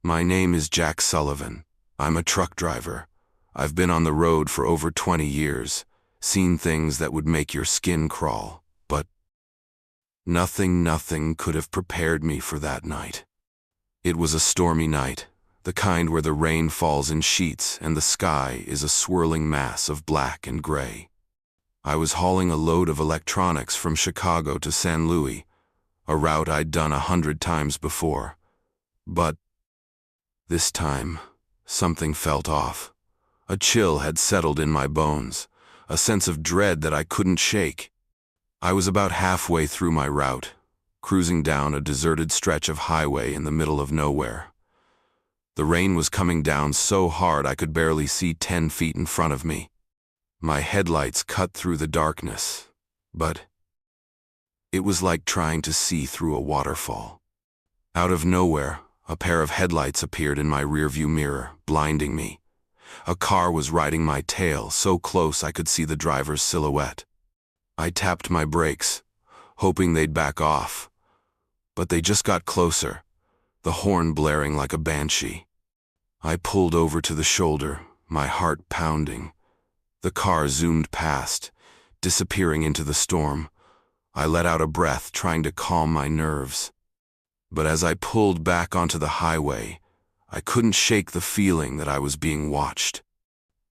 My name is Jack Sullivan. I'm a truck driver. I've been on the road for over 20 years, seen things that would make your skin crawl, but nothing could have prepared me for that night. It was a stormy night, the kind where the rain falls in sheets and the sky is a swirling mass of black and gray. I was hauling a load of electronics from Chicago to San Luis, a route I'd done 100 times before. But this time, something felt off. A chill had settled in my bones, a sense of dread that I couldn't shake. I was about halfway through my route, cruising down a deserted stretch of highway in the middle of nowhere. The rain was coming down so hard I could barely see 10 feet in front of me. My headlights cut through the darkness, but it was like trying to see through a waterfall. Out of nowhere, a pair of headlights appeared in my rearview mirror, blinding me. A car was riding my tail, so close I could see the driver's silhouette. I tapped my brakes, hoping they'd back off, but they just got closer, the horn blaring like a banshee. I pulled over to the shoulder, my heart pounding. The car zoomed past, disappearing into the storm. I let out a breath, trying to calm my nerves. But as I pulled back onto the highway, I couldn't shake the feeling that I was being watched.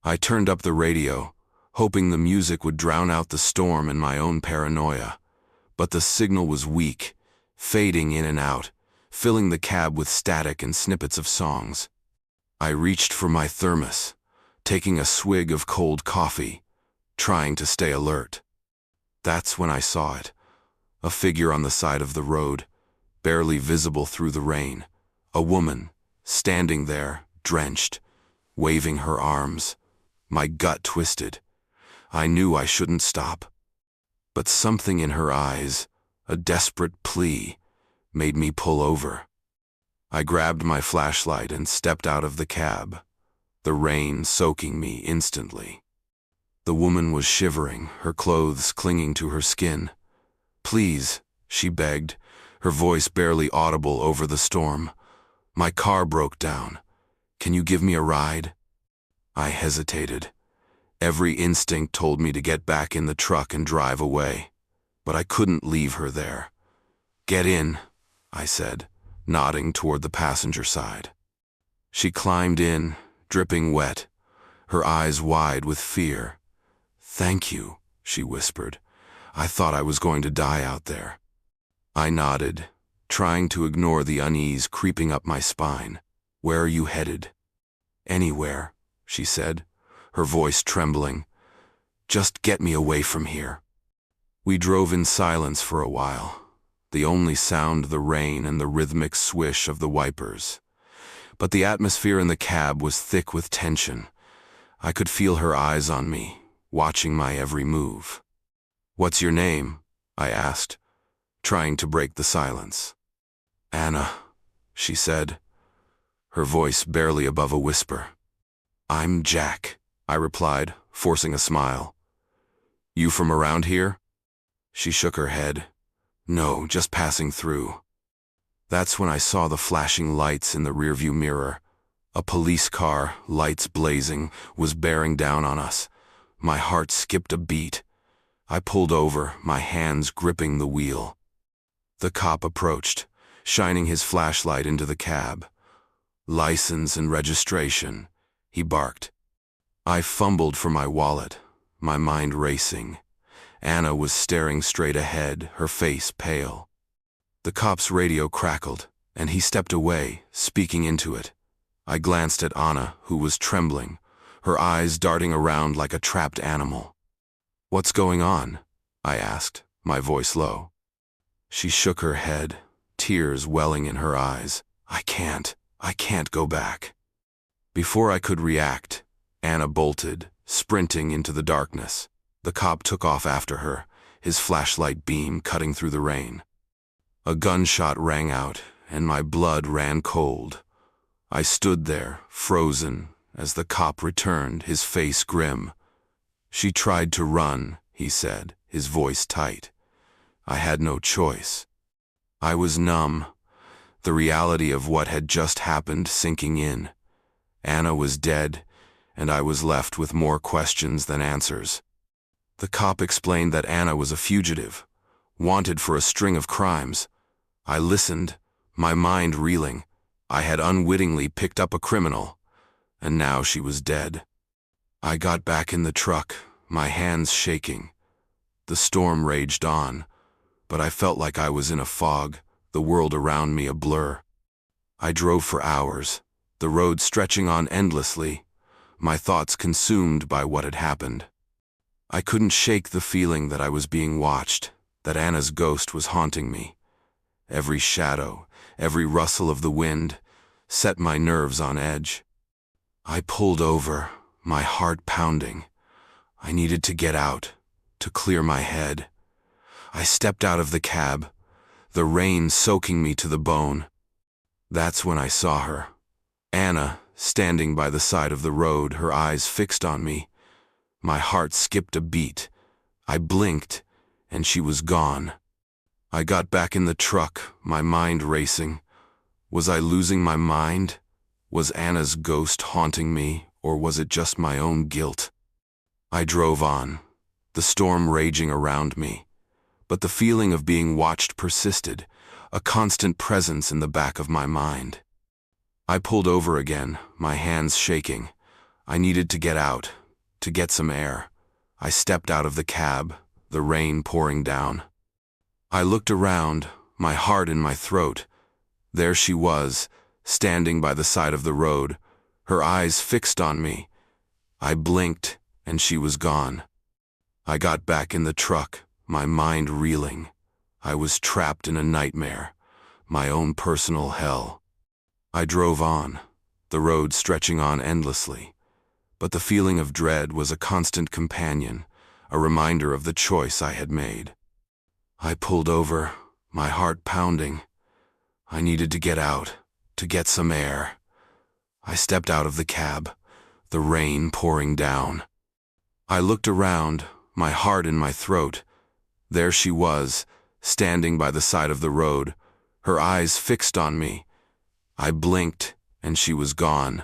I turned up the radio, hoping the music would drown out the storm and my own paranoia. But the signal was weak, fading in and out, filling the cab with static and snippets of songs. I reached for my thermos, taking a swig of cold coffee, trying to stay alert. That's when I saw it. A figure on the side of the road, barely visible through the rain. A woman, standing there, drenched, waving her arms. My gut twisted. I knew I shouldn't stop. But something in her eyes, a desperate plea, made me pull over. I grabbed my flashlight and stepped out of the cab, the rain soaking me instantly. The woman was shivering, her clothes clinging to her skin. "Please," she begged, her voice barely audible over the storm. "My car broke down. Can you give me a ride?" I hesitated. Every instinct told me to get back in the truck and drive away, but I couldn't leave her there. "Get in," I said, nodding toward the passenger side. She climbed in, dripping wet, her eyes wide with fear. "Thank you," she whispered. "I thought I was going to die out there." I nodded, trying to ignore the unease creeping up my spine. "Where are you headed?" "Anywhere," she said, her voice trembling. "Just get me away from here." We drove in silence for a while, the only sound the rain and the rhythmic swish of the wipers. But the atmosphere in the cab was thick with tension. I could feel her eyes on me, watching my every move. "What's your name?" I asked, trying to break the silence. "Anna," she said, her voice barely above a whisper. "I'm Jack," I replied, forcing a smile. "You from around here?" She shook her head. "No, just passing through." That's when I saw the flashing lights in the rearview mirror. A police car, lights blazing, was bearing down on us. My heart skipped a beat. I pulled over, my hands gripping the wheel. The cop approached, shining his flashlight into the cab. "License and registration," he barked. I fumbled for my wallet, my mind racing. Anna was staring straight ahead, her face pale. The cop's radio crackled, and he stepped away, speaking into it. I glanced at Anna, who was trembling, her eyes darting around like a trapped animal. "What's going on?" I asked, my voice low. She shook her head, tears welling in her eyes. I can't go back." Before I could react, Anna bolted, sprinting into the darkness. The cop took off after her, his flashlight beam cutting through the rain. A gunshot rang out, and my blood ran cold. I stood there, frozen, as the cop returned, his face grim. "She tried to run," he said, his voice tight. I had no choice. I was numb. the reality of what had just happened sinking in. Anna was dead, and I was left with more questions than answers. The cop explained that Anna was a fugitive, wanted for a string of crimes. I listened, my mind reeling. I had unwittingly picked up a criminal, and now she was dead. I got back in the truck, my hands shaking. The storm raged on, but I felt like I was in a fog, the world around me a blur. I drove for hours, the road stretching on endlessly, my thoughts consumed by what had happened. I couldn't shake the feeling that I was being watched, that Anna's ghost was haunting me. Every shadow, every rustle of the wind, set my nerves on edge. I pulled over, my heart pounding. I needed to get out, to clear my head. I stepped out of the cab, the rain soaking me to the bone. That's when I saw her. Anna, standing by the side of the road, her eyes fixed on me. My heart skipped a beat. I blinked, and she was gone. I got back in the truck, my mind racing. Was I losing my mind? Was Anna's ghost haunting me, or was it just my own guilt? I drove on, the storm raging around me, but the feeling of being watched persisted, a constant presence in the back of my mind. I pulled over again, my hands shaking. I needed to get out, to get some air. I stepped out of the cab, the rain pouring down. I looked around, my heart in my throat. There she was, standing by the side of the road, her eyes fixed on me. I blinked, and she was gone. I got back in the truck, my mind reeling. I was trapped in a nightmare, my own personal hell. I drove on, the road stretching on endlessly, but the feeling of dread was a constant companion, a reminder of the choice I had made. I pulled over, my heart pounding. I needed to get out, to get some air. I stepped out of the cab, the rain pouring down. I looked around, my heart in my throat. There she was, standing by the side of the road, her eyes fixed on me. I blinked, and she was gone.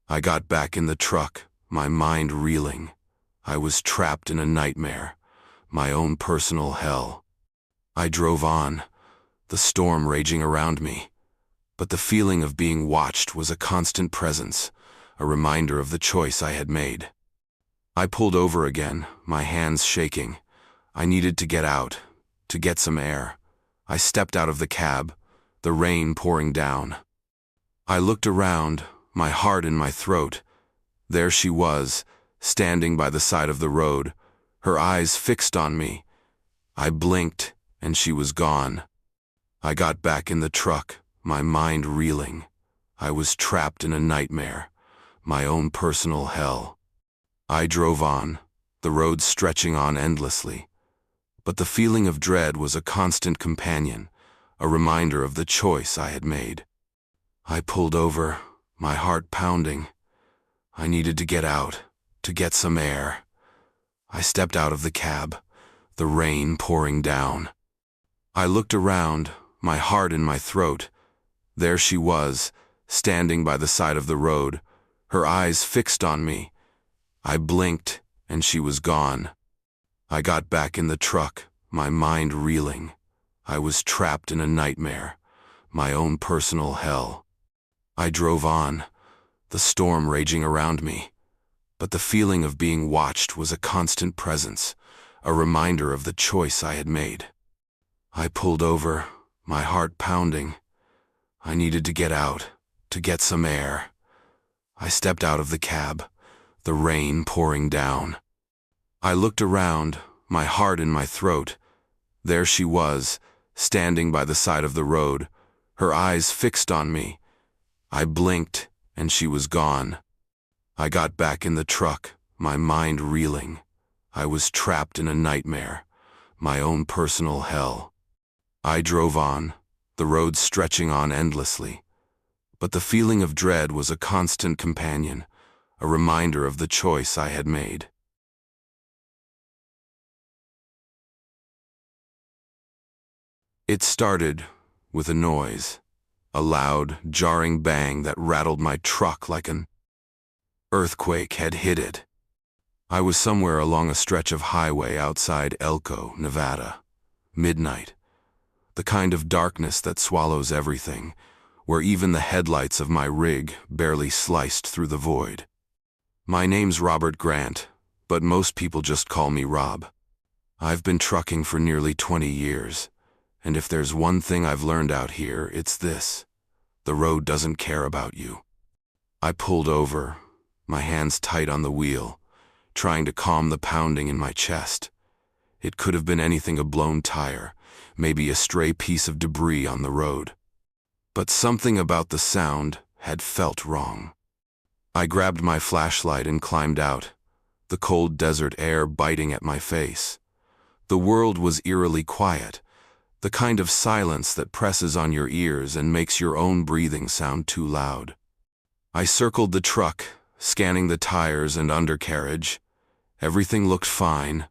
I got back in the truck, my mind reeling. I was trapped in a nightmare, my own personal hell. I drove on, the storm raging around me, but the feeling of being watched was a constant presence, a reminder of the choice I had made. I pulled over again, my hands shaking. I needed to get out, to get some air. I stepped out of the cab, the rain pouring down. I looked around, my heart in my throat. There she was, standing by the side of the road, her eyes fixed on me. I blinked, and she was gone. I got back in the truck, my mind reeling. I was trapped in a nightmare, my own personal hell. I drove on, the road stretching on endlessly, but the feeling of dread was a constant companion, a reminder of the choice I had made. I pulled over, my heart pounding. I needed to get out, to get some air. I stepped out of the cab, the rain pouring down. I looked around, my heart in my throat. There she was, standing by the side of the road, her eyes fixed on me. I blinked, and she was gone. I got back in the truck, my mind reeling. I was trapped in a nightmare, my own personal hell. I drove on, the storm raging around me, but the feeling of being watched was a constant presence, a reminder of the choice I had made. I pulled over, my heart pounding. I needed to get out, to get some air. I stepped out of the cab, the rain pouring down. I looked around, my heart in my throat. There she was, standing by the side of the road, her eyes fixed on me. I blinked, and she was gone. I got back in the truck, my mind reeling. I was trapped in a nightmare, my own personal hell. I drove on, the road stretching on endlessly, but the feeling of dread was a constant companion, a reminder of the choice I had made. It started with a noise. A loud, jarring bang that rattled my truck like an earthquake had hit it. I was somewhere along a stretch of highway outside Elko, Nevada. Midnight. The kind of darkness that swallows everything, where even the headlights of my rig barely sliced through the void. My name's Robert Grant, but most people just call me Rob. I've been trucking for nearly 20 years, and if there's one thing I've learned out here, it's this: the road doesn't care about you. I pulled over, my hands tight on the wheel, trying to calm the pounding in my chest. It could have been anything: a blown tire, maybe a stray piece of debris on the road. But something about the sound had felt wrong. I grabbed my flashlight and climbed out, the cold desert air biting at my face. The world was eerily quiet, the kind of silence that presses on your ears and makes your own breathing sound too loud. I circled the truck, scanning the tires and undercarriage. Everything looked fine.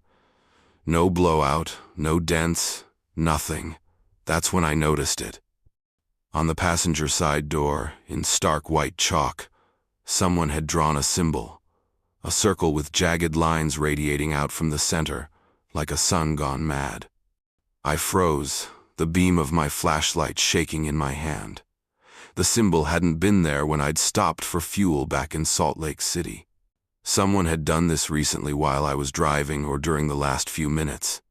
No blowout, no dents, nothing. That's when I noticed it. On the passenger side door, in stark white chalk, someone had drawn a symbol, a circle with jagged lines radiating out from the center, like a sun gone mad. I froze, the beam of my flashlight shaking in my hand. The symbol hadn't been there when I'd stopped for fuel back in Salt Lake City. Someone had done this recently while I was driving or during the last few minutes.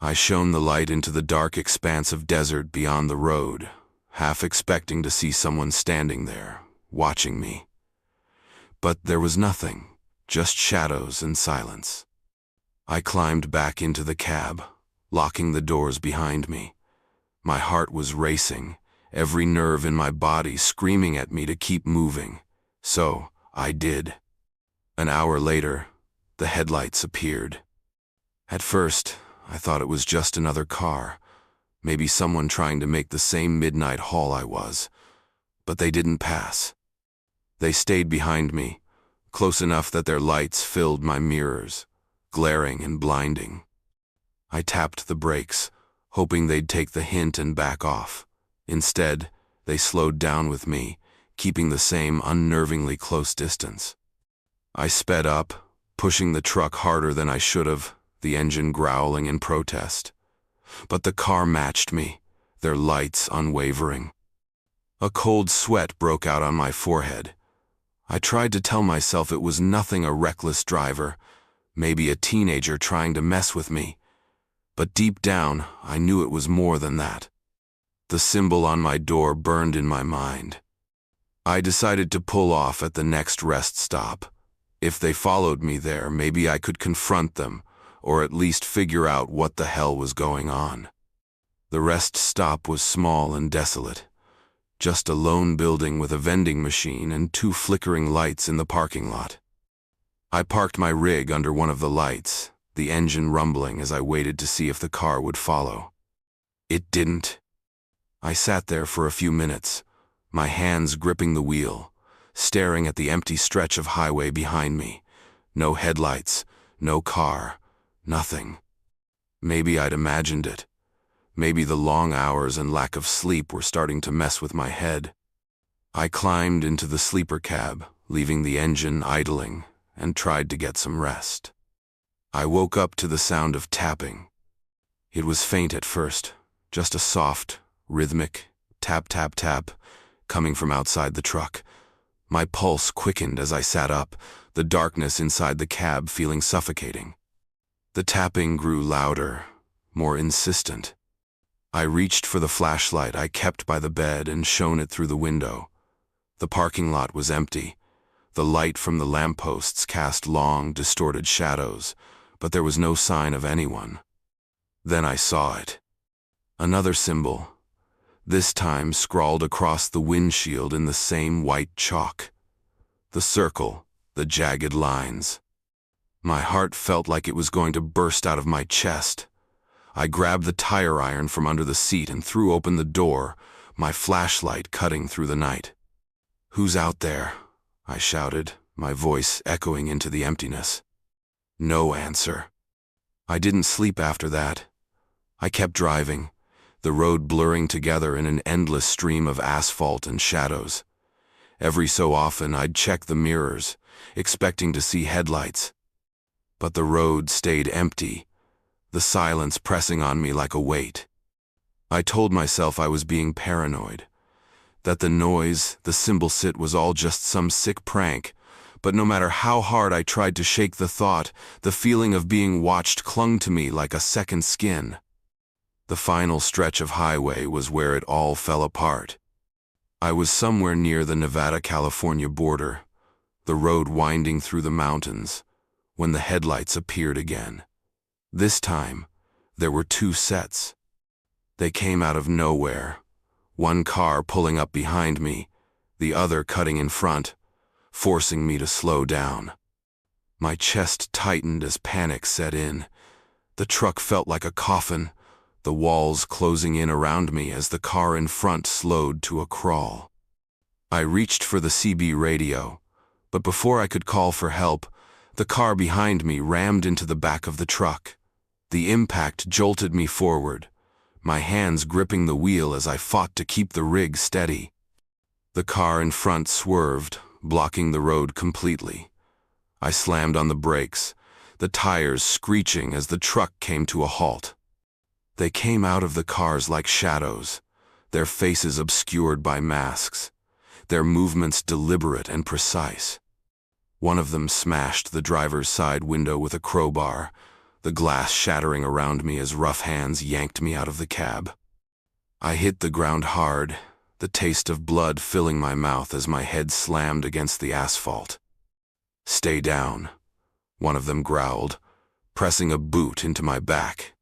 I shone the light into the dark expanse of desert beyond the road, half expecting to see someone standing there, watching me. But there was nothing, just shadows and silence. I climbed back into the cab, locking the doors behind me. My heart was racing, every nerve in my body screaming at me to keep moving. So I did. An hour later, the headlights appeared. At first, I thought it was just another car, maybe someone trying to make the same midnight haul I was. But they didn't pass. They stayed behind me, close enough that their lights filled my mirrors, glaring and blinding. I tapped the brakes, hoping they'd take the hint and back off. Instead, they slowed down with me, keeping the same unnervingly close distance. I sped up, pushing the truck harder than I should have, the engine growling in protest. But the car matched me, their lights unwavering. A cold sweat broke out on my forehead. I tried to tell myself it was nothing: a reckless driver, maybe a teenager trying to mess with me. But deep down, I knew it was more than that. The symbol on my door burned in my mind. I decided to pull off at the next rest stop. If they followed me there, maybe I could confront them, or at least figure out what the hell was going on. The rest stop was small and desolate. Just a lone building with a vending machine and 2 flickering lights in the parking lot. I parked my rig under one of the lights, the engine rumbling as I waited to see if the car would follow. It didn't. I sat there for a few minutes, my hands gripping the wheel, staring at the empty stretch of highway behind me. No headlights, no car, nothing. Maybe I'd imagined it. Maybe the long hours and lack of sleep were starting to mess with my head. I climbed into the sleeper cab, leaving the engine idling, and tried to get some rest. I woke up to the sound of tapping. It was faint at first, just a soft, rhythmic tap, tap, tap, coming from outside the truck. My pulse quickened as I sat up, the darkness inside the cab feeling suffocating. The tapping grew louder, more insistent. I reached for the flashlight I kept by the bed and shone it through the window. The parking lot was empty. The light from the lampposts cast long, distorted shadows, but there was no sign of anyone. Then I saw it. Another symbol, this time scrawled across the windshield in the same white chalk. The circle, the jagged lines. My heart felt like it was going to burst out of my chest. I grabbed the tire iron from under the seat and threw open the door, my flashlight cutting through the night. "Who's out there?" I shouted, my voice echoing into the emptiness. No answer. I didn't sleep after that. I kept driving, the road blurring together in an endless stream of asphalt and shadows. Every so often I'd check the mirrors, expecting to see headlights. But the road stayed empty, the silence pressing on me like a weight. I told myself I was being paranoid, that the noise, the cymbal sit was all just some sick prank, but no matter how hard I tried to shake the thought, the feeling of being watched clung to me like a second skin. The final stretch of highway was where it all fell apart. I was somewhere near the Nevada-California border, the road winding through the mountains, when the headlights appeared again. This time, there were two sets. They came out of nowhere, one car pulling up behind me, the other cutting in front, forcing me to slow down. My chest tightened as panic set in. The truck felt like a coffin, the walls closing in around me as the car in front slowed to a crawl. I reached for the CB radio, but before I could call for help, the car behind me rammed into the back of the truck. The impact jolted me forward, my hands gripping the wheel as I fought to keep the rig steady. The car in front swerved, blocking the road completely. I slammed on the brakes, the tires screeching as the truck came to a halt. They came out of the cars like shadows, their faces obscured by masks, their movements deliberate and precise. One of them smashed the driver's side window with a crowbar, the glass shattering around me as rough hands yanked me out of the cab. I hit the ground hard, the taste of blood filling my mouth as my head slammed against the asphalt. "Stay down," one of them growled, pressing a boot into my back.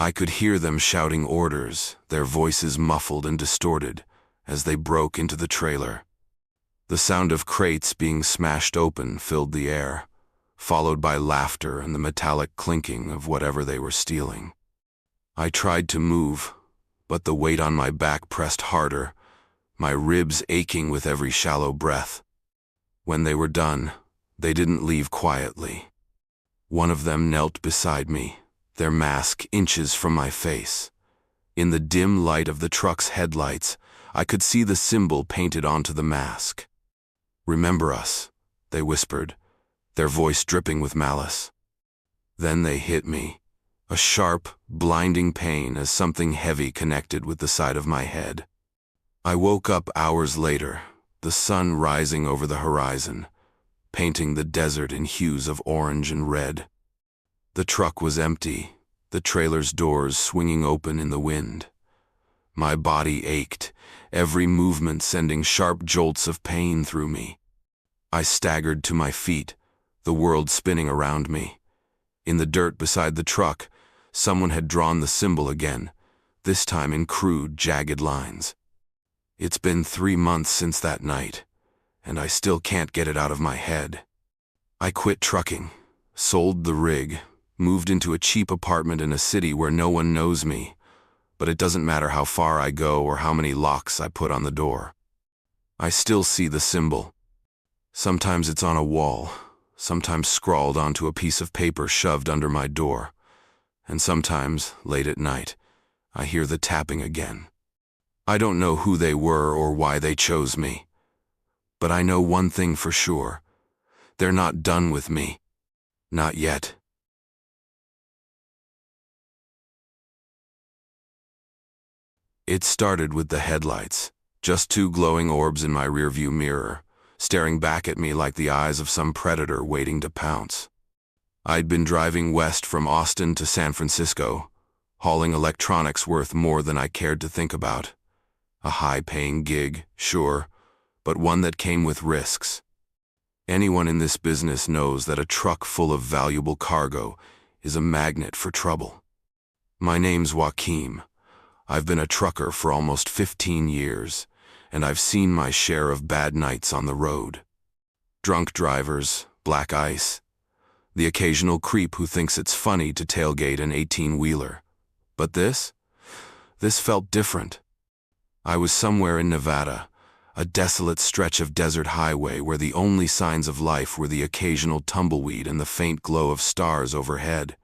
I could hear them shouting orders, their voices muffled and distorted, as they broke into the trailer. The sound of crates being smashed open filled the air, followed by laughter and the metallic clinking of whatever they were stealing. I tried to move, but the weight on my back pressed harder, my ribs aching with every shallow breath. When they were done, they didn't leave quietly. One of them knelt beside me, their mask inches from my face. In the dim light of the truck's headlights, I could see the symbol painted onto the mask. "Remember us," they whispered, their voice dripping with malice. Then they hit me, a sharp, blinding pain as something heavy connected with the side of my head. I woke up hours later, the sun rising over the horizon, painting the desert in hues of orange and red. The truck was empty, the trailer's doors swinging open in the wind. My body ached, every movement sending sharp jolts of pain through me. I staggered to my feet, the world spinning around me. In the dirt beside the truck, someone had drawn the symbol again, this time in crude, jagged lines. It's been 3 months since that night, and I still can't get it out of my head. I quit trucking, sold the rig, moved into a cheap apartment in a city where no one knows me, but it doesn't matter how far I go or how many locks I put on the door. I still see the symbol. Sometimes it's on a wall, sometimes scrawled onto a piece of paper shoved under my door, and sometimes, late at night, I hear the tapping again. I don't know who they were or why they chose me, but I know one thing for sure. They're not done with me. Not yet. It started with the headlights, just 2 glowing orbs in my rearview mirror, staring back at me like the eyes of some predator waiting to pounce. I'd been driving west from Austin to San Francisco, hauling electronics worth more than I cared to think about. A high-paying gig, sure, but one that came with risks. Anyone in this business knows that a truck full of valuable cargo is a magnet for trouble. My name's Joaquim. I've been a trucker for almost 15 years, and I've seen my share of bad nights on the road. Drunk drivers, black ice, the occasional creep who thinks it's funny to tailgate an 18-wheeler. But this felt different. I was somewhere in Nevada, a desolate stretch of desert highway where the only signs of life were the occasional tumbleweed and the faint glow of stars overhead.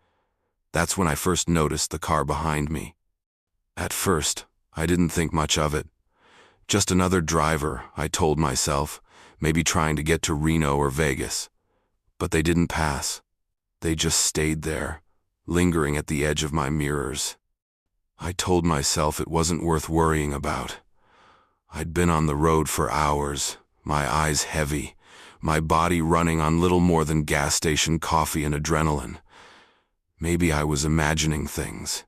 That's when I first noticed the car behind me. At first, I didn't think much of it. Just another driver, I told myself, maybe trying to get to Reno or Vegas. But they didn't pass. They just stayed there, lingering at the edge of my mirrors. I told myself it wasn't worth worrying about. I'd been on the road for hours, my eyes heavy, my body running on little more than gas station coffee and adrenaline. Maybe I was imagining things.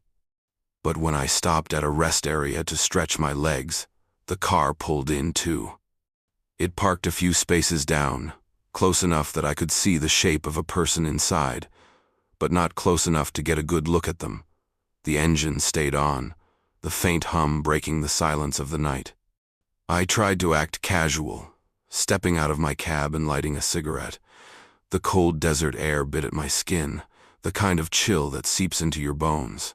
But when I stopped at a rest area to stretch my legs, the car pulled in too. It parked a few spaces down, close enough that I could see the shape of a person inside, but not close enough to get a good look at them. The engine stayed on, the faint hum breaking the silence of the night. I tried to act casual, stepping out of my cab and lighting a cigarette. The cold desert air bit at my skin, the kind of chill that seeps into your bones.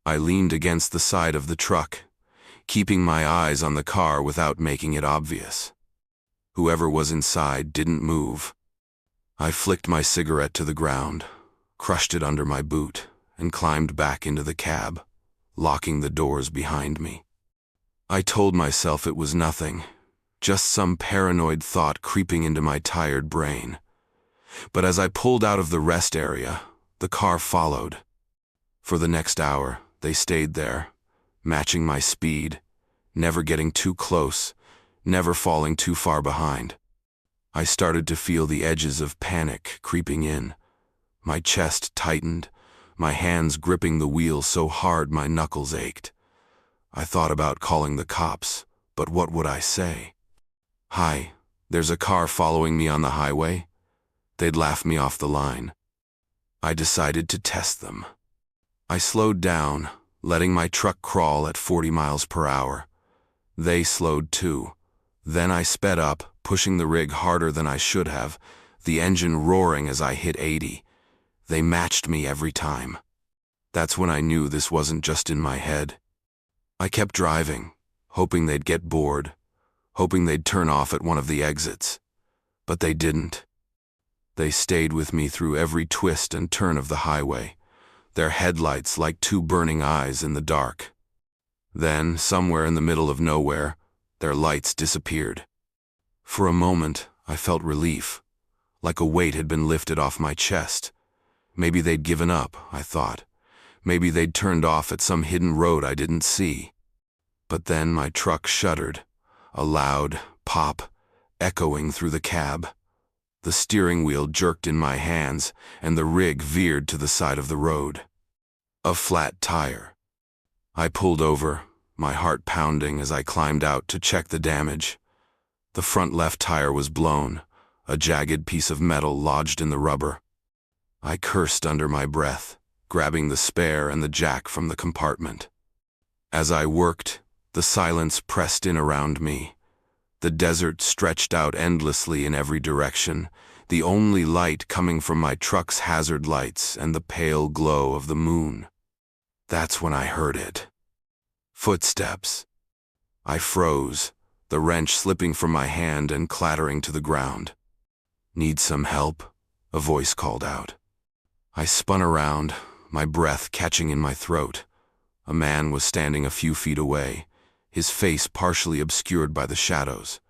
I leaned against the side of the truck, keeping my eyes on the car without making it obvious. Whoever was inside didn't move. I flicked my cigarette to the ground, crushed it under my boot, and climbed back into the cab, locking the doors behind me. I told myself it was nothing, just some paranoid thought creeping into my tired brain. But as I pulled out of the rest area, the car followed. For the next hour, they stayed there, matching my speed, never getting too close, never falling too far behind. I started to feel the edges of panic creeping in. My chest tightened, my hands gripping the wheel so hard my knuckles ached. I thought about calling the cops, but what would I say? "Hi, there's a car following me on the highway?" They'd laugh me off the line. I decided to test them. I slowed down, letting my truck crawl at 40 miles per hour. They slowed too. Then I sped up, pushing the rig harder than I should have, the engine roaring as I hit 80. They matched me every time. That's when I knew this wasn't just in my head. I kept driving, hoping they'd get bored, hoping they'd turn off at one of the exits. But they didn't. They stayed with me through every twist and turn of the highway, their headlights like two burning eyes in the dark. Then, somewhere in the middle of nowhere, their lights disappeared. For a moment, I felt relief, like a weight had been lifted off my chest. Maybe they'd given up, I thought. Maybe they'd turned off at some hidden road I didn't see. But then my truck shuddered, a loud pop echoing through the cab. The steering wheel jerked in my hands, and the rig veered to the side of the road. A flat tire. I pulled over, my heart pounding as I climbed out to check the damage. The front left tire was blown, a jagged piece of metal lodged in the rubber. I cursed under my breath, grabbing the spare and the jack from the compartment. As I worked, the silence pressed in around me. The desert stretched out endlessly in every direction, the only light coming from my truck's hazard lights and the pale glow of the moon. That's when I heard it. Footsteps. I froze, the wrench slipping from my hand and clattering to the ground. "Need some help?" a voice called out. I spun around, my breath catching in my throat. A man was standing a few feet away, his face partially obscured by the shadows.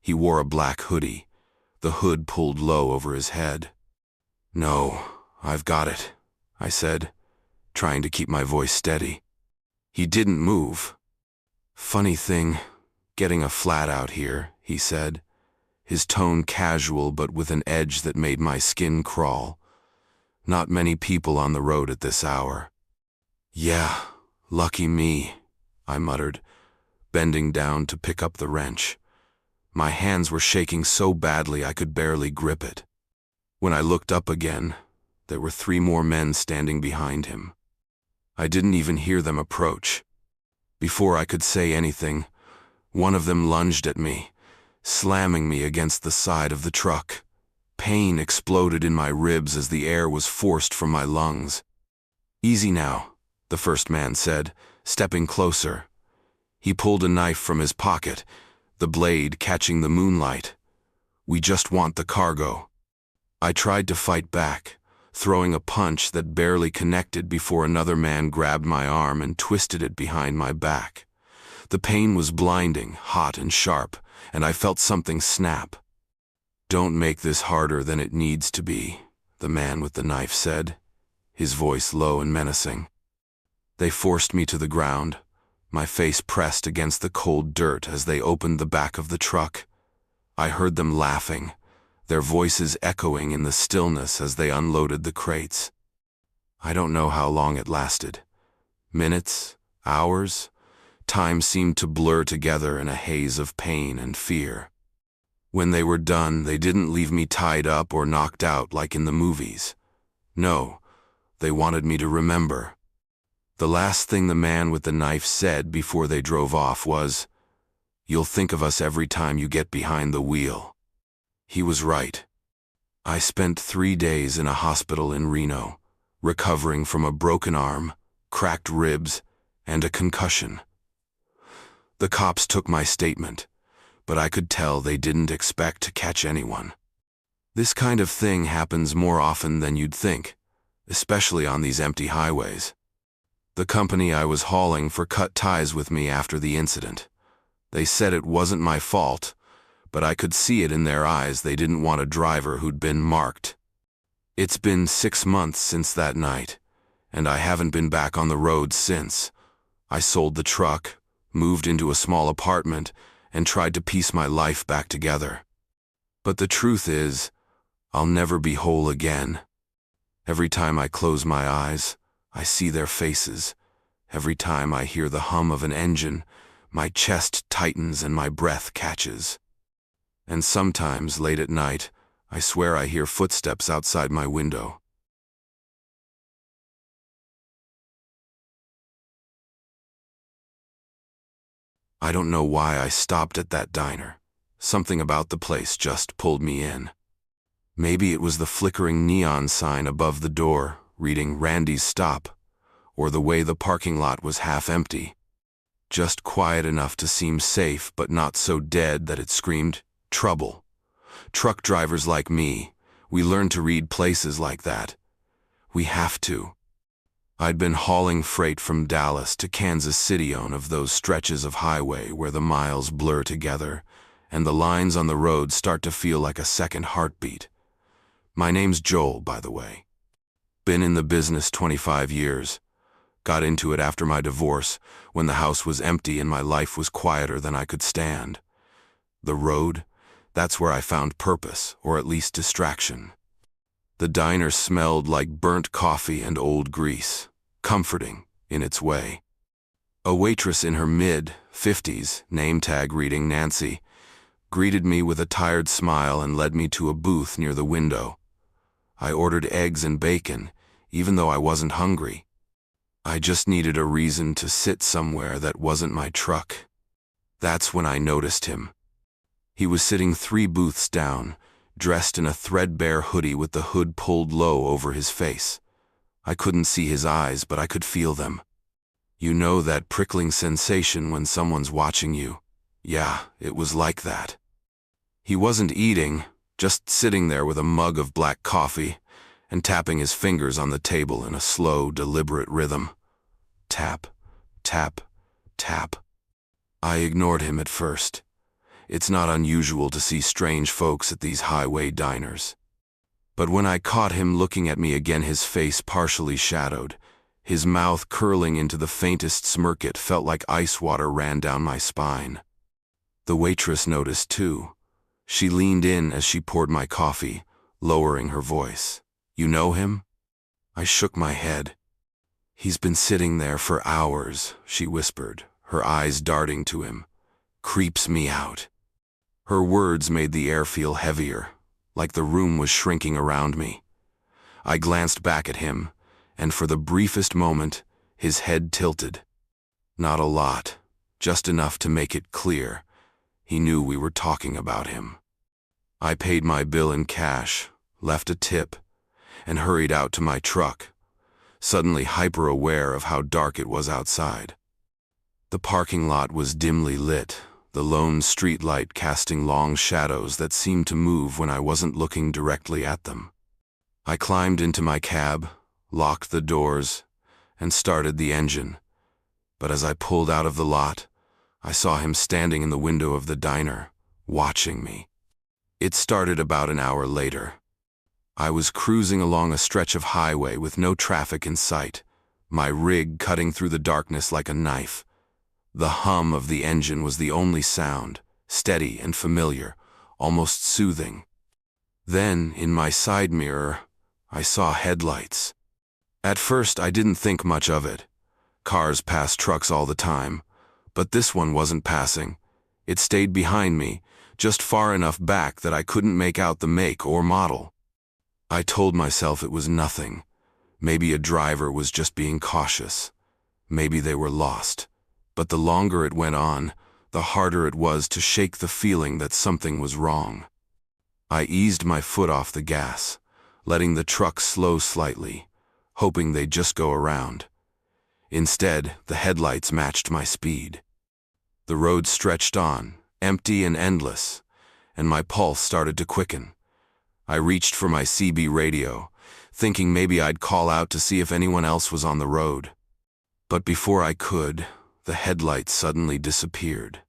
He wore a black hoodie, the hood pulled low over his head. "No, I've got it," I said, trying to keep my voice steady. He didn't move. "Funny thing, getting a flat out here," he said, his tone casual but with an edge that made my skin crawl. "Not many people on the road at this hour." "Yeah, lucky me," I muttered, bending down to pick up the wrench. My hands were shaking so badly I could barely grip it. When I looked up again, there were 3 more men standing behind him. I didn't even hear them approach. Before I could say anything, one of them lunged at me, slamming me against the side of the truck. Pain exploded in my ribs as the air was forced from my lungs. "Easy now," the first man said, stepping closer. He pulled a knife from his pocket, the blade catching the moonlight. "We just want the cargo." I tried to fight back, throwing a punch that barely connected before another man grabbed my arm and twisted it behind my back. The pain was blinding, hot and sharp, and I felt something snap. "Don't make this harder than it needs to be," the man with the knife said, his voice low and menacing. They forced me to the ground, my face pressed against the cold dirt as they opened the back of the truck. I heard them laughing, their voices echoing in the stillness as they unloaded the crates. I don't know how long it lasted. Minutes, hours, time seemed to blur together in a haze of pain and fear. When they were done, they didn't leave me tied up or knocked out like in the movies. No, they wanted me to remember. The last thing the man with the knife said before they drove off was, "You'll think of us every time you get behind the wheel." He was right. I spent 3 days in a hospital in Reno, recovering from a broken arm, cracked ribs, and a concussion. The cops took my statement, but I could tell they didn't expect to catch anyone. This kind of thing happens more often than you'd think, especially on these empty highways. The company I was hauling for cut ties with me after the incident. They said it wasn't my fault, but I could see it in their eyes they didn't want a driver who'd been marked. It's been 6 months since that night, and I haven't been back on the road since. I sold the truck, moved into a small apartment, and tried to piece my life back together. But the truth is, I'll never be whole again. Every time I close my eyes, I see their faces. Every time I hear the hum of an engine, my chest tightens and my breath catches. And sometimes, late at night, I swear I hear footsteps outside my window. I don't know why I stopped at that diner. Something about the place just pulled me in. Maybe it was the flickering neon sign above the door, reading Randy's Stop, or the way the parking lot was half empty. Just quiet enough to seem safe, but not so dead that it screamed, trouble. Truck drivers like me, we learn to read places like that. We have to. I'd been hauling freight from Dallas to Kansas City on of those stretches of highway where the miles blur together, and the lines on the road start to feel like a second heartbeat. My name's Joel, by the way. Been in the business 25 years. Got into it after my divorce, when the house was empty and my life was quieter than I could stand. The road, that's where I found purpose, or at least distraction. The diner smelled like burnt coffee and old grease, comforting in its way. A waitress in her mid-50s, name tag reading Nancy, greeted me with a tired smile and led me to a booth near the window. I ordered eggs and bacon, even though I wasn't hungry. I just needed a reason to sit somewhere that wasn't my truck. That's when I noticed him. He was sitting 3 booths down, dressed in a threadbare hoodie with the hood pulled low over his face. I couldn't see his eyes, but I could feel them. You know that prickling sensation when someone's watching you? Yeah, it was like that. He wasn't eating, just sitting there with a mug of black coffee and tapping his fingers on the table in a slow, deliberate rhythm. Tap, tap, tap. I ignored him at first. It's not unusual to see strange folks at these highway diners. But when I caught him looking at me again, his face partially shadowed, his mouth curling into the faintest smirk, it felt like ice water ran down my spine. The waitress noticed too. She leaned in as she poured my coffee, lowering her voice. "You know him?" I shook my head. "He's been sitting there for hours," she whispered, her eyes darting to him. "Creeps me out." Her words made the air feel heavier, like the room was shrinking around me. I glanced back at him, and for the briefest moment, his head tilted. Not a lot, just enough to make it clear. He knew we were talking about him. I paid my bill in cash, left a tip, and hurried out to my truck, suddenly hyper-aware of how dark it was outside. The parking lot was dimly lit, the lone streetlight casting long shadows that seemed to move when I wasn't looking directly at them. I climbed into my cab, locked the doors, and started the engine. But as I pulled out of the lot, I saw him standing in the window of the diner, watching me. It started about an hour later. I was cruising along a stretch of highway with no traffic in sight, my rig cutting through the darkness like a knife. The hum of the engine was the only sound, steady and familiar, almost soothing. Then, in my side mirror, I saw headlights. At first, I didn't think much of it. Cars pass trucks all the time, but this one wasn't passing. It stayed behind me, just far enough back that I couldn't make out the make or model. I told myself it was nothing. Maybe a driver was just being cautious. Maybe they were lost. But the longer it went on, the harder it was to shake the feeling that something was wrong. I eased my foot off the gas, letting the truck slow slightly, hoping they'd just go around. Instead, the headlights matched my speed. The road stretched on, empty and endless, and my pulse started to quicken. I reached for my CB radio, thinking maybe I'd call out to see if anyone else was on the road. But before I could, the headlights suddenly disappeared.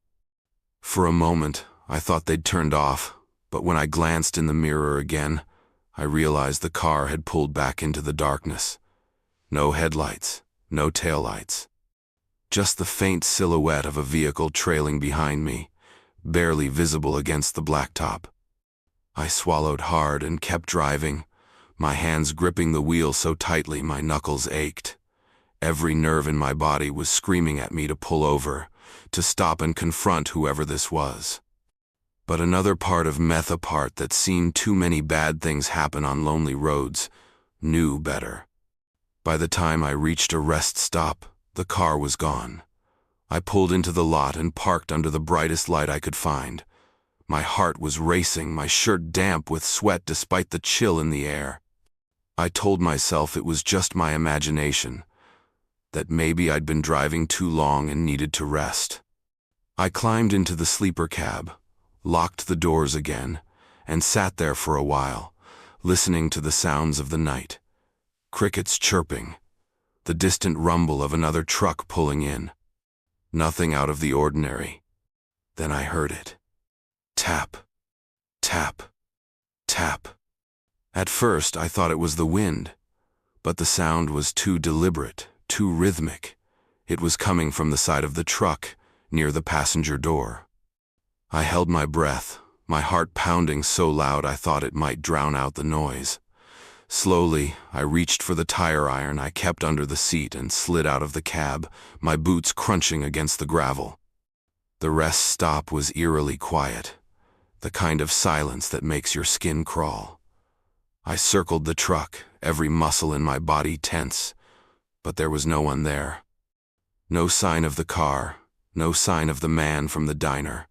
For a moment, I thought they'd turned off, but when I glanced in the mirror again, I realized the car had pulled back into the darkness. No headlights, no taillights. Just the faint silhouette of a vehicle trailing behind me, barely visible against the blacktop. I swallowed hard and kept driving, my hands gripping the wheel so tightly my knuckles ached. Every nerve in my body was screaming at me to pull over, to stop and confront whoever this was. But another part of meth apart that seen too many bad things happen on lonely roads knew better. By the time I reached a rest stop, the car was gone. I pulled into the lot and parked under the brightest light I could find. My heart was racing, my shirt damp with sweat despite the chill in the air. I told myself it was just my imagination, that maybe I'd been driving too long and needed to rest. I climbed into the sleeper cab, locked the doors again, and sat there for a while, listening to the sounds of the night. Crickets chirping, the distant rumble of another truck pulling in. Nothing out of the ordinary. Then I heard it. Tap, tap, tap. At first, I thought it was the wind, but the sound was too deliberate, too rhythmic. It was coming from the side of the truck, near the passenger door. I held my breath, my heart pounding so loud I thought it might drown out the noise. Slowly, I reached for the tire iron I kept under the seat and slid out of the cab, my boots crunching against the gravel. The rest stop was eerily quiet, the kind of silence that makes your skin crawl. I circled the truck, every muscle in my body tense, but there was no one there. No sign of the car, no sign of the man from the diner.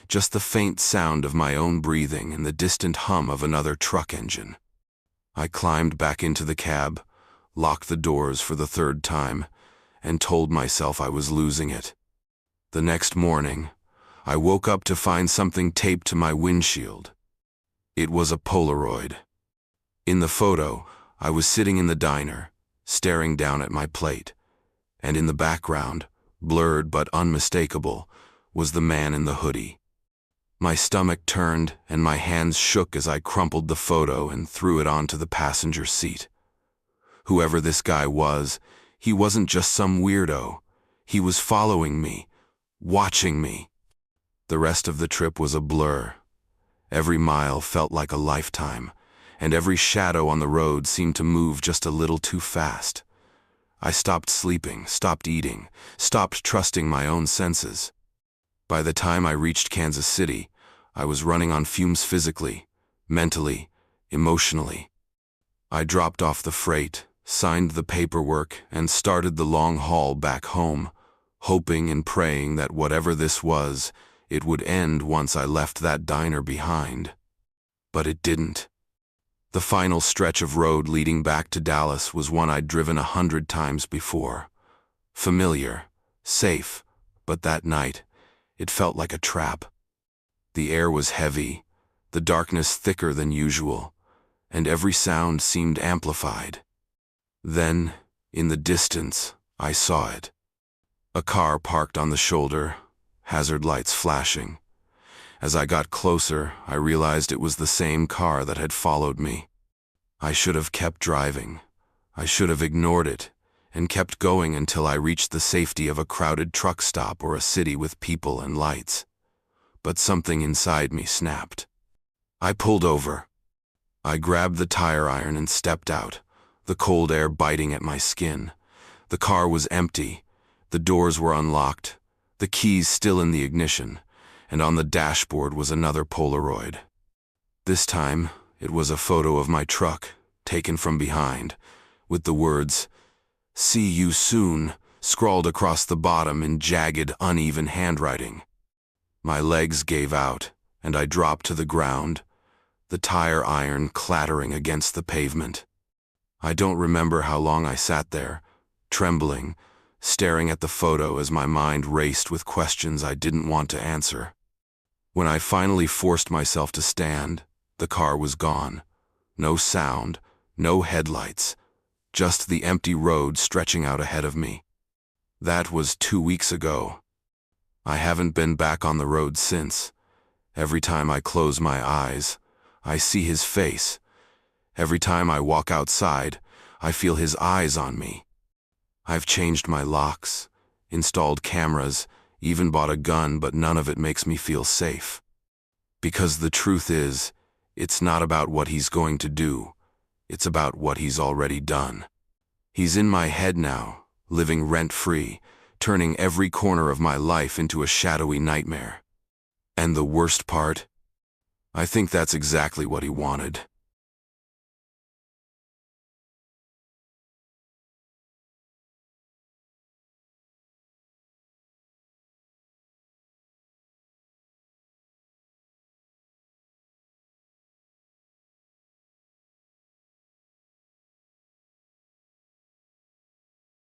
Just the faint sound of my own breathing and the distant hum of another truck engine. I climbed back into the cab, locked the doors for the third time, and told myself I was losing it. The next morning, I woke up to find something taped to my windshield. It was a Polaroid. In the photo, I was sitting in the diner, staring down at my plate, and in the background, blurred but unmistakable, was the man in the hoodie. My stomach turned and my hands shook as I crumpled the photo and threw it onto the passenger seat. Whoever this guy was, he wasn't just some weirdo. He was following me, watching me. The rest of the trip was a blur. Every mile felt like a lifetime, and every shadow on the road seemed to move just a little too fast. I stopped sleeping, stopped eating, stopped trusting my own senses. By the time I reached Kansas City, I was running on fumes physically, mentally, emotionally. I dropped off the freight, signed the paperwork, and started the long haul back home, hoping and praying that whatever this was, it would end once I left that diner behind. But it didn't. The final stretch of road leading back to Dallas was one I'd driven 100 times before. Familiar, safe, but that night, it felt like a trap. The air was heavy, the darkness thicker than usual, and every sound seemed amplified. Then, in the distance, I saw it. A car parked on the shoulder, hazard lights flashing. As I got closer, I realized it was the same car that had followed me. I should have kept driving. I should have ignored it, and kept going until I reached the safety of a crowded truck stop or a city with people and lights. But something inside me snapped. I pulled over. I grabbed the tire iron and stepped out, the cold air biting at my skin. The car was empty. The doors were unlocked, the keys still in the ignition, and on the dashboard was another Polaroid. This time, it was a photo of my truck, taken from behind, with the words, "See you soon," scrawled across the bottom in jagged, uneven handwriting. My legs gave out, and I dropped to the ground, the tire iron clattering against the pavement. I don't remember how long I sat there, trembling, staring at the photo as my mind raced with questions I didn't want to answer. When I finally forced myself to stand, the car was gone. No sound, no headlights, just the empty road stretching out ahead of me. That was 2 weeks ago. I haven't been back on the road since. Every time I close my eyes, I see his face. Every time I walk outside, I feel his eyes on me. I've changed my locks, installed cameras, even bought a gun, but none of it makes me feel safe. Because the truth is, it's not about what he's going to do. It's about what he's already done. He's in my head now, living rent-free, turning every corner of my life into a shadowy nightmare. And the worst part? I think that's exactly what he wanted.